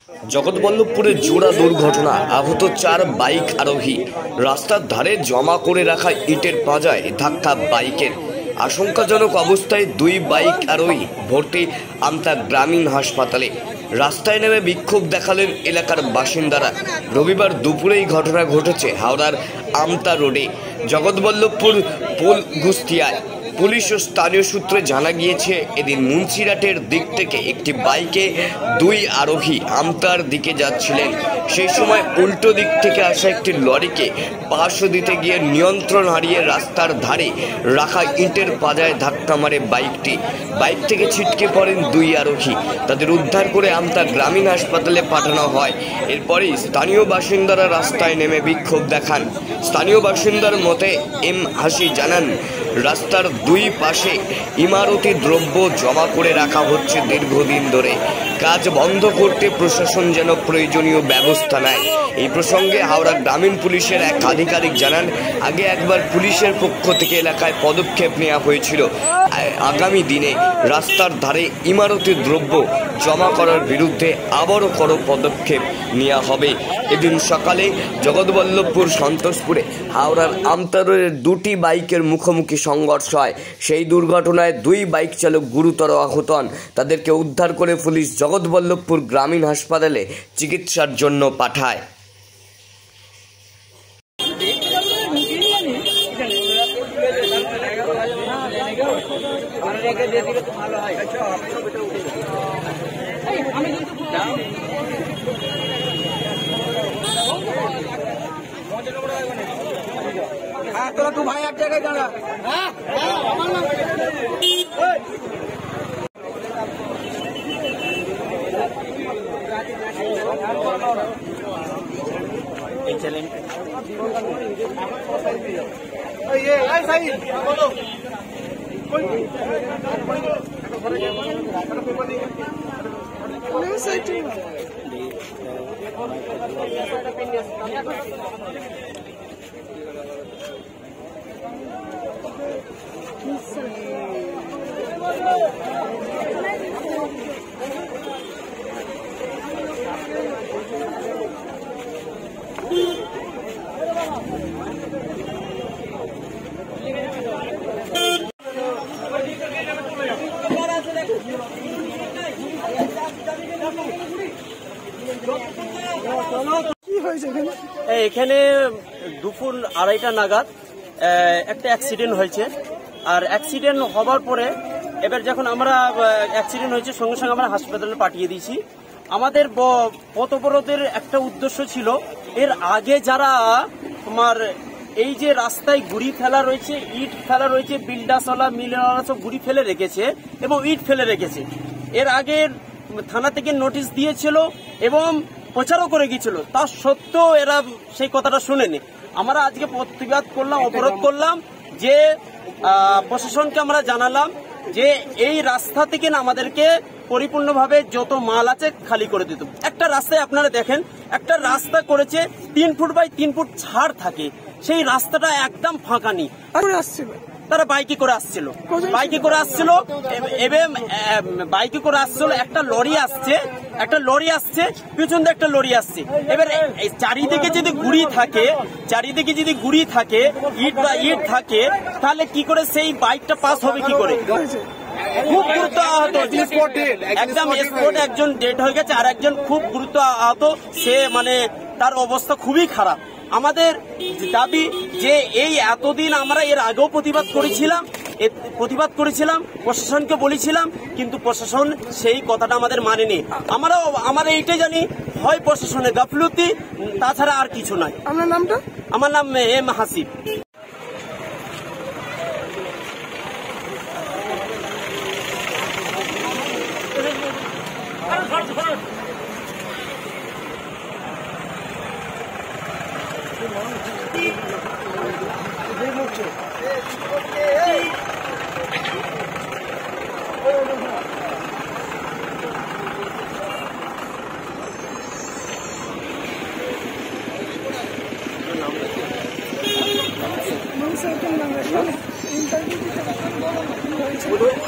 জগৎবল্লভপুরে জোড়া দুর্ঘটনা, আহত 4 বাইক আরোহী। রাস্তার ধারে জমা করে রাখা ইটের পাঁজায় ধাক্কা বাইকের। আশঙ্কাজনক অবস্থায় 2 বাইক আরোহী ভর্তি আমতা গ্রামীণ হাসপাতালে। রাস্তায় নেমে বিক্ষোভ দেখালেন এলাকার বাসিন্দারা। রবিবার দুপুরেই ঘটনা ঘটেছে হাওড়ার আমতা রোডে জগৎবল্লভপুর পোল গুস্তিয়ায়। পুলিশ ও স্থানীয় সূত্রে জানা গিয়েছে, এদিন মুন্সিরাটের দিক থেকে একটি বাইকে 2 আরোহী আমতার দিকে যাচ্ছিলেন। সেই সময় উল্টো দিক থেকে আসা একটি লরিকে পাশ দিতে গিয়ে নিয়ন্ত্রণ হারিয়ে রাস্তার ধারে রাখা ইটের পাঁজায় ধাক্কা মারে বাইকটি। বাইক থেকে ছিটকে পড়েন 2 আরোহী। তাদের উদ্ধার করে আমতা গ্রামীণ হাসপাতালে পাঠানো হয়। এরপরেই স্থানীয় বাসিন্দারা রাস্তায় নেমে বিক্ষোভ দেখান। স্থানীয় বাসিন্দার মতে এম হাসি জানান, রাস্তার 2 পাশে ইমারতি দ্রব্য জমা করে রাখা হচ্ছে দীর্ঘদিন ধরে। কাজ বন্ধ করতে প্রশাসন যেন প্রয়োজনীয় ব্যবস্থা নেয়। এই প্রসঙ্গে হাওড়া গ্রামীণ পুলিশের এক আধিকারিক জানান, আগে একবার পুলিশের পক্ষ থেকে এলাকায় পদক্ষেপ নেওয়া হয়েছিল। আগামী দিনে রাস্তার ধারে ইমারতি দ্রব্য জমা করার বিরুদ্ধে আবারও কড়া পদক্ষেপ নেওয়া হবে। এদিন সকালে জগৎবল্লভপুর সন্তোষপুরে হাওড়ার আমতা রোডের 2টি বাইকের মুখোমুখি সংঘর্ষ হয়। সেই দুর্ঘটনায় 2 বাইক চালক গুরুতর আহত হন। তাদেরকে উদ্ধার করে পুলিশ জগৎবল্লভপুর গ্রামীণ হাসপাতালে চিকিৎসার জন্য পাঠায়। তোরা তো ভাই এক জায়গায় দাঁড়া। এখানে দুপুর 2:30 নাগাদ একটা অ্যাক্সিডেন্ট হয়েছে। আর অ্যাক্সিডেন্ট হবার পরে এবার যখন আমরা অ্যাক্সিডেন্ট হয়েছে সঙ্গে সঙ্গে আমরা হাসপাতালে পাঠিয়ে দিয়েছি। আমাদের পথ অবরোধের একটা উদ্দেশ্য ছিল, এর আগে যারা তোমার এই যে রাস্তায় গুড়ি ফেলা রয়েছে, ইট ফেলা রয়েছে, বিল্ডাসওয়ালা মিলওয়ালা সব গুড়ি ফেলে রেখেছে এবং ইট ফেলে রেখেছে। এর আগে থানা থেকে নোটিশ দিয়েছিল এবং প্রচারও করে গিয়েছিল, তা সত্ত্বেও এরা সেই কথাটা শুনেনি। আমরা আজকে প্রতিবাদ করলাম, অবরোধ করলাম, যে প্রশাসনকে আমরা জানালাম যে এই রাস্তা থেকে না আমাদেরকে পরিপূর্ণভাবে যত মাল আছে খালি করে দিত। একটা রাস্তায় আপনারা দেখেন, একটা রাস্তা করেছে 3 ফুট বাই 3 ফুট ছাড় থাকে, সেই রাস্তাটা একদম ফাঁকা নেই। তারা বাইকে করে আসছিল একটা লরি আসছে পিছন দিয়ে একটা লরি আসছে। এবার চারিদিকে যদি গুড়ি থাকে ইট থাকে, তাহলে কি করে সেই বাইকটা পাস হবে কি করে? খুব গুরুত্ব আহত, একদম স্পট একজন ডেড হয়ে গেছে, আর একজন খুব গুরুত্ব আহত। সে মানে তার অবস্থা খুবই খারাপ। আমাদের দাবি যে এই এতদিন আমরা এর আগেও প্রতিবাদ করেছিলাম, প্রশাসনকে বলেছিলাম, কিন্তু প্রশাসন সেই কথাটা আমাদের মানেনি। আমরা এইটাই জানি, হয় প্রশাসনের গাফলতি, তাছাড়া আর কিছু নাই। আমার নাম এম হাসিব।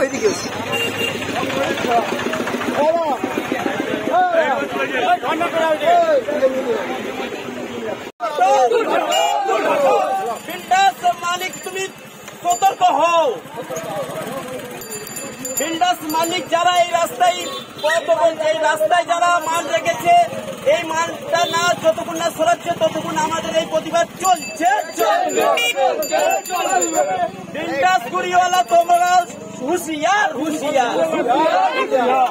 ওইদিকে বিন্দাস মালিক, তুমি সতর্ক হও। বিন্দাস মালিক যারা এই রাস্তায় এই রাস্তায় যারা মাল রেখেছে, এই মালটা না যতক্ষণ না সরাচ্ছে ততক্ষণ আমাদের এই প্রতিবাদ চলছে। বিন্দাস কুড়িওয়ালা তোমরা হুঁশিয়ার, হুঁশিয়ার।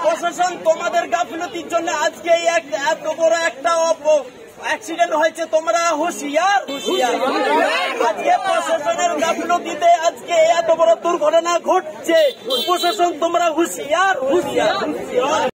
প্রশাসন তোমাদের গাফিলতির জন্য আজকে এত বড় একটা অ্যাক্সিডেন্ট হয়েছে, তোমরা হুঁশিয়ার, হুঁশিয়ার। আজকে প্রশাসনের গাফিলতিতে আজকে এত বড় দুর্ঘটনা ঘটছে, প্রশাসন তোমরা হুঁশিয়ার, হুঁশিয়ার।